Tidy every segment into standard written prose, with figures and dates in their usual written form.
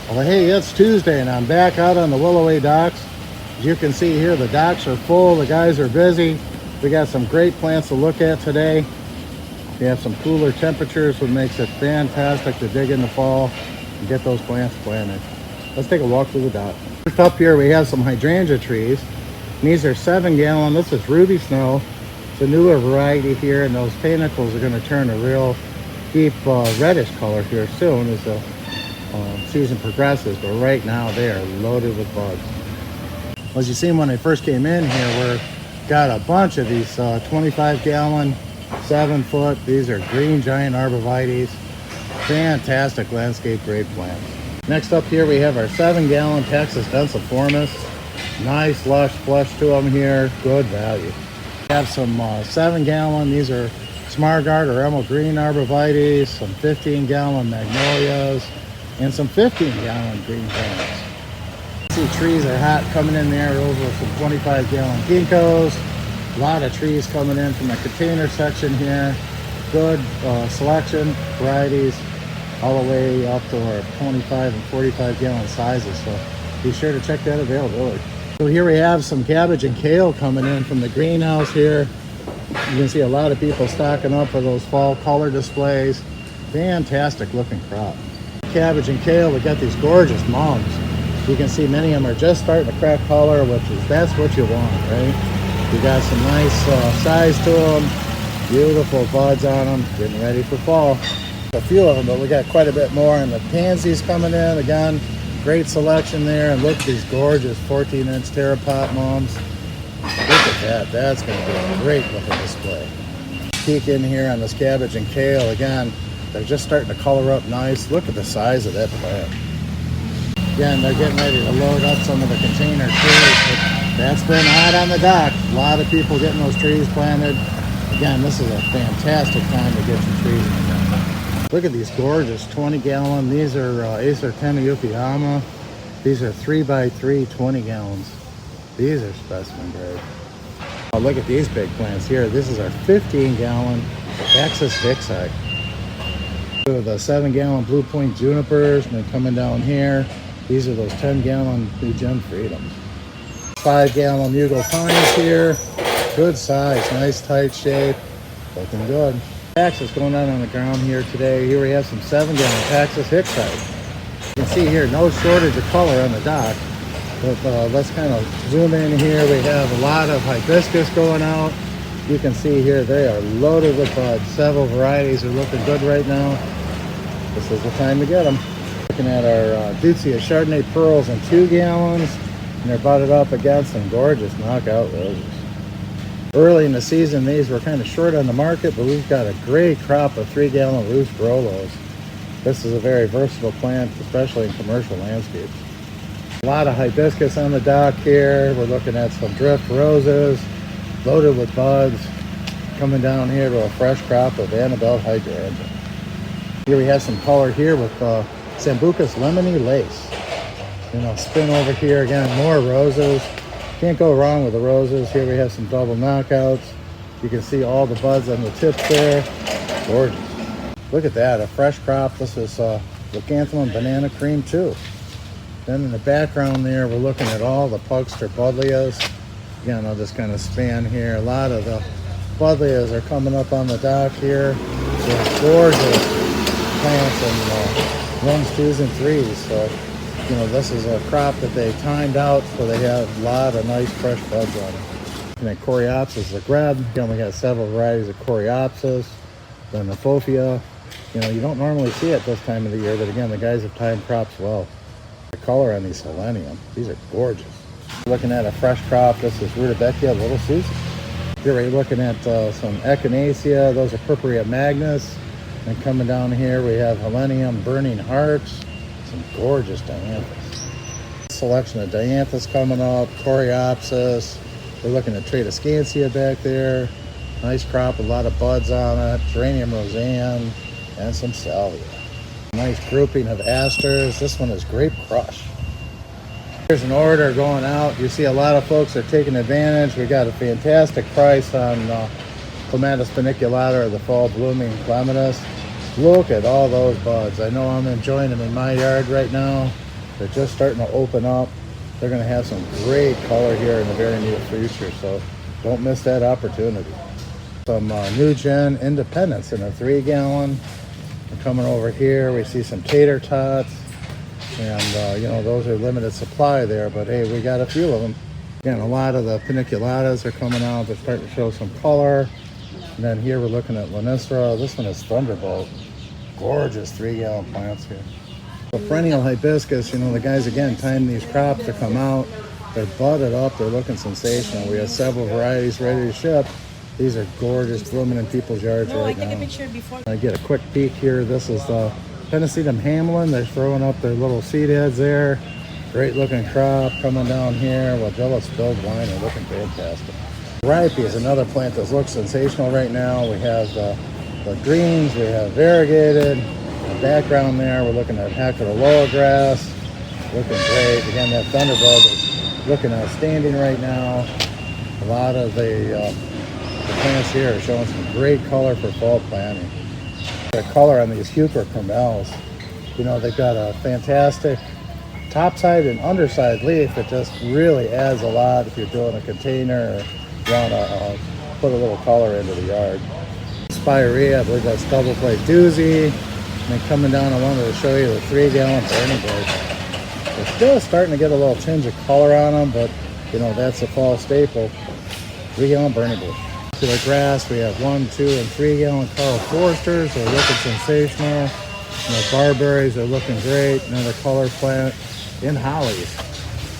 Well, hey, it's Tuesday and I'm back out on the Willoway docks. As you can see here, the docks are full, the guys are busy. We got some great plants to look at today. We have some cooler temperatures, which makes it fantastic to dig in the fall and get those plants planted. Let's take a walk through the dock. First up here, we have some hydrangea trees. And these are 7-gallon. This is Ruby Snow. It's a newer variety here, and those panicles are going to turn a real deep reddish color here soon as the season progresses, but right now they are loaded with bugs. As you seen when I first came in here, we've got a bunch of these 25-gallon, 7-foot. These are green giant arborvitaes. Fantastic landscape grade plants. Next up here we have our 7-gallon Texas densiformis. Nice lush flush to them here, good value. We have some 7-gallon, these are Smargard or emerald green arborvitaes, some 15-gallon magnolias, and some 15-gallon green giants. See, trees are hot coming in there over some 25-gallon ginkgos. A lot of trees coming in from the container section here. Good selection, varieties, all the way up to our 25 and 45-gallon sizes. So be sure to check that availability. So here we have some cabbage and kale coming in from the greenhouse here. You can see a lot of people stocking up for those fall color displays. Fantastic looking crop. Cabbage and kale, we got these gorgeous mums. You can see many of them are just starting to crack color, that's what you want, right? You got some nice size to them, beautiful buds on them, getting ready for fall. A few of them, but we got quite a bit more. And the pansies coming in, again, great selection there. And look at these gorgeous 14-inch terrapot mums. Look at that, that's going to be a great looking display. Peek in here on this cabbage and kale, again, they're just starting to color up nice. Look at the size of that plant. Again, they're getting ready to load up some of the container trees. That's been hot on the dock. A lot of people getting those trees planted. Again, this is a fantastic time to get your trees in there. Look at these gorgeous 20-gallon. These are Acer Tenayukiyama. These are 3x3 20 gallons. These are specimen grade. Oh, look at these big plants here. This is our 15-gallon Axis Vixi. The 7-gallon Blue Point junipers, and then coming down here, these are those 10-gallon Blue Gem Freedoms. 5-gallon Mugo Pines here, good size, nice tight shape, looking good. Taxus going on the ground here today. Here we have some 7-gallon Taxus Hicksite. You can see here, no shortage of color on the dock. But let's kind of zoom in here. We have a lot of hibiscus going out. You can see here they are loaded with buds. Several varieties are looking good right now. This is the time to get them. Looking at our Deutzia Chardonnay Pearls in 2 gallons, and they're budded up against some gorgeous knockout roses. Early in the season, these were kind of short on the market, but we've got a great crop of 3-gallon loose Brolos. This is a very versatile plant, especially in commercial landscapes. A lot of hibiscus on the dock here. We're looking at some drift roses, loaded with buds. Coming down here to a fresh crop of Annabelle hydrangea. Here we have some color here with Sambucus lemony lace. You know, spin over here again, more roses. Can't go wrong with the roses. Here we have some double knockouts. You can see all the buds on the tips there. Gorgeous. Look at that, a fresh crop. This is Leucanthemum banana cream too. Then in the background there, we're looking at all the Pugster Buddleias. Again, I'll just kind of span here. A lot of the Buddleias are coming up on the dock here. They're gorgeous plants in 1s, 2s, and 3s. So, you know, this is a crop that they timed out, so they have a lot of nice fresh buds on it. And then Coreopsis, the greb. Again, we got several varieties of Coreopsis. Then the Fophia. You know, you don't normally see it this time of the year, but again, the guys have timed crops well. The color on these Selenium, these are gorgeous. Looking at a fresh crop, this is Rudbeckia Little Susan. Here we're looking at some Echinacea, those are Purpurea Magnus. And coming down here, we have Helenium Burning Hearts, some gorgeous Dianthus. Selection of Dianthus coming up, Coreopsis. We're looking at Tradescantia back there. Nice crop, a lot of buds on it. Geranium Roseanne, and some Salvia. Nice grouping of asters. This one is Grape Crush. Here's an order going out. You see a lot of folks are taking advantage. We got a fantastic price on Clematis paniculata, or the fall blooming clematis. Look at all those buds. I know I'm enjoying them in my yard right now. They're just starting to open up. They're going to have some great color here in the very near future, so don't miss that opportunity. Some new gen Independence in a 3-gallon. We're coming over here, we see some tater tots, and you know, those are limited supply there, but hey, we got a few of them. Again, a lot of the paniculatas are coming out. They're starting to show some color. And then here we're looking at Lanistra. This one is Thunderbolt. Gorgeous 3-gallon plants here. The perennial hibiscus, you know, the guys again time these crops to come out. They're budded up, they're looking sensational. We have several varieties ready to ship. These are gorgeous, blooming in people's yards right now. I took a picture before. I get a quick peek here. This is the Pennisetum Hamlin. They're throwing up their little seed heads there. Great looking crop coming down here. Wagella spilled wine are looking fantastic. Ripe is another plant that looks sensational right now. We have the greens, we have variegated. In the background there, we're looking at Hackeroloa grass. Looking great. Again, that Thunderbolt is looking outstanding right now. A lot of the plants here are showing some great color for fall planting. The color on these Heucher Cormels, you know, they've got a fantastic topside and underside leaf. It just really adds a lot if you're doing a container or want to put a little color into the yard. Spirea, I believe that's double plate doozy. And then coming down, I wanted to show you the 3-gallon burning bush. They're still starting to get a little tinge of color on them, but you know, that's a fall staple. 3-gallon burning bush. Popular grass, we have 1, 2, and 3-gallon Carl Forsters. They're looking sensational. And the barberries are looking great. Another color plant in hollies.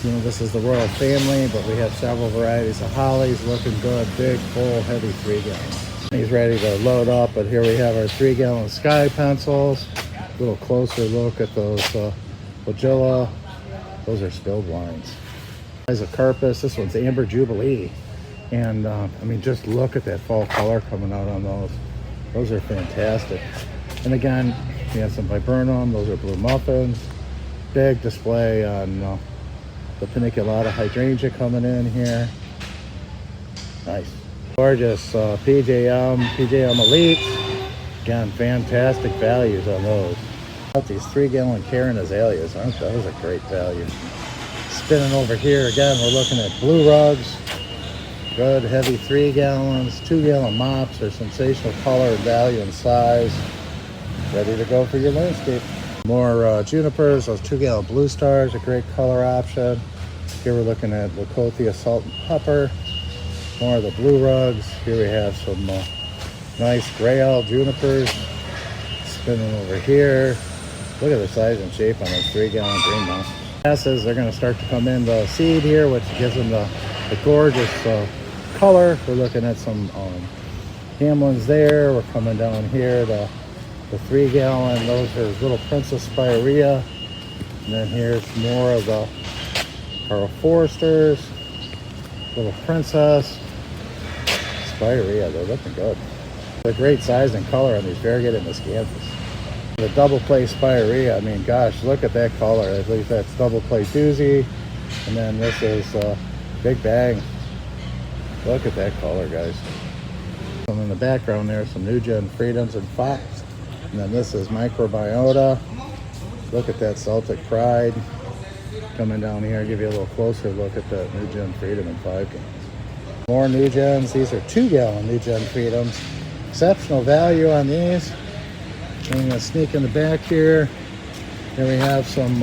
You know, this is the royal family, but we have several varieties of hollies looking good. Big, full, heavy 3-gallon. He's ready to load up, but here we have our 3-gallon sky pencils. A little closer look at those Wagella. Those are spilled wines. Isocarpus, this one's Amber Jubilee. And I mean, just look at that fall color coming out on those. Those are fantastic. And again, we have some viburnum. Those are blue muffins. Big display on the paniculata hydrangea coming in here. Nice. Gorgeous PJM Elite. Again, fantastic values on those. These 3-gallon Karen azaleas, aren't those a great value? Spinning over here again, we're looking at blue rugs. Good heavy 3 gallons. 2-gallon mops are sensational color and value and size. Ready to go for your landscape. More junipers, those 2-gallon blue stars, a great color option. Here we're looking at Leucothea salt and pepper. More of the blue rugs. Here we have some nice gray owl junipers. Spinning over here. Look at the size and shape on those 3-gallon green mounts. Grasses, they're going to start to come into seed here, which gives them the gorgeous color. We're looking at some Hamlins there. We're coming down here, the 3-gallon. Those are little Princess Spirea. And then here's more of the Carl Forsters. Little Princess Spirea. They're looking good. They're great size and color on these variegated miscanthus. The double plate Spirea, I mean, gosh, look at that color. At least that's double plate doozy. And then this is Big Bang. Look at that color, guys. And in the background there, some New Gen Freedoms and Fox. And then this is Microbiota. Look at that Celtic Pride. Coming down here, give you a little closer look at that New Gen Freedom in 5 gallons. More New Gens. These are 2-gallon New Gen Freedoms. Exceptional value on these. I'm going to sneak in the back here. Here we have some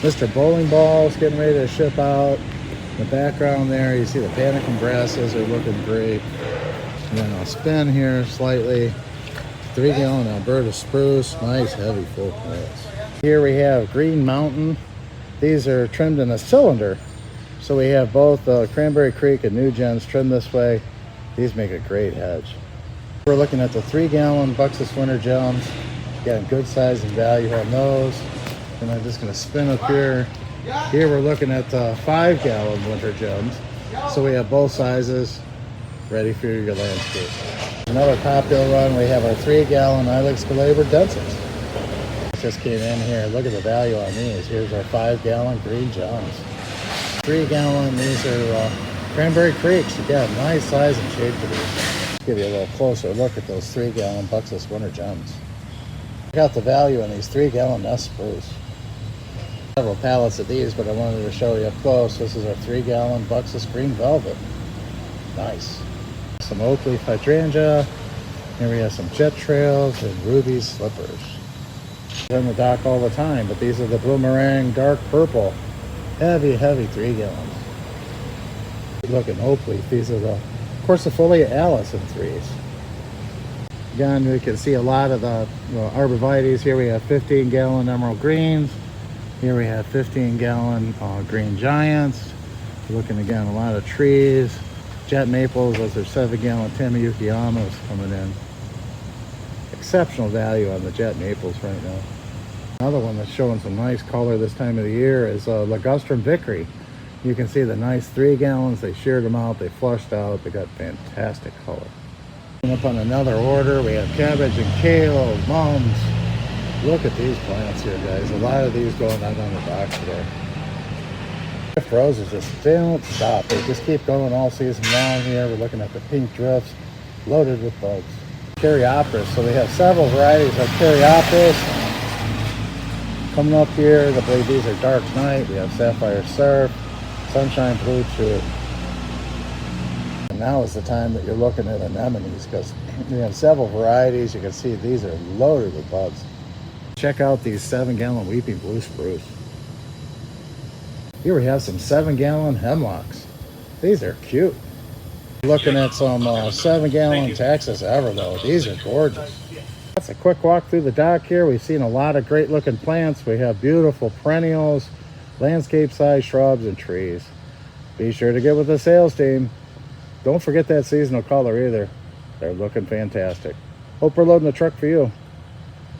Mr. Bowling Balls getting ready to ship out. In the background there, you see the Panicum grasses are looking great. And then I'll spin here slightly. 3-gallon Alberta Spruce. Nice, heavy, full plants. Here we have Green Mountain. These are trimmed in a cylinder. So we have both Cranberry Creek and New Gens trimmed this way. These make a great hedge. We're looking at the 3-gallon Buxus Winter Gems. Again, good size and value on those. And I'm just going to spin up here. Here we're looking at the 5-gallon Winter Gems. So we have both sizes ready for your landscape. Another popular run, we have our 3-gallon Ilex Galabra Densers. Just came in here. Look at the value on these. Here's our 5-gallon Green Gems. 3-gallon, these are Cranberry Creeks. Again, nice size and shape to these. Give you a little closer look at those 3-gallon Buxus Winter Gems. Check out the value on these 3-gallon Nest Spruce. Several pallets of these, but I wanted to show you up close. This is our 3-gallon Buxus Green Velvet. Nice. Some oak leaf hydrangea. Here we have some jet trails and ruby slippers. They're in the dock all the time, but these are the Boomerang dark purple. Heavy 3 gallons. Good looking oak leaf. These are the Corsifolia Alice in 3s. Again, we can see a lot of the arborvitaes. Here we have 15-gallon emerald greens. Here we have 15-gallon green giants. We're looking again a lot of trees. Jet maples, those are 7-gallon Tamiyukiyamas coming in. Exceptional value on the jet maples right now. Another one that's showing some nice color this time of the year is Ligustrum Vickery. You can see the nice 3 gallons. They sheared them out, they flushed out, they got fantastic color. Up on another order, we have cabbage and kale, mums. Look at these plants here, guys. A lot of these going out on the dock today. Drift roses just don't stop. They just keep going all season long here. We're looking at the pink drifts loaded with bugs. Caryopteris. So we have several varieties of Caryopteris coming up here. I believe these are Dark Night. We have Sapphire Surf, Sunshine Blue Chew. And now is the time that you're looking at anemones because we have several varieties. You can see these are loaded with bugs. Check out these 7-gallon Weeping Blue Spruce. Here we have some 7-gallon hemlocks. These are cute. Looking at some 7-gallon Texas Everlow. These are gorgeous. That's a quick walk through the dock here. We've seen a lot of great looking plants. We have beautiful perennials, landscape size shrubs and trees. Be sure to get with the sales team. Don't forget that seasonal color either. They're looking fantastic. Hope we're loading the truck for you.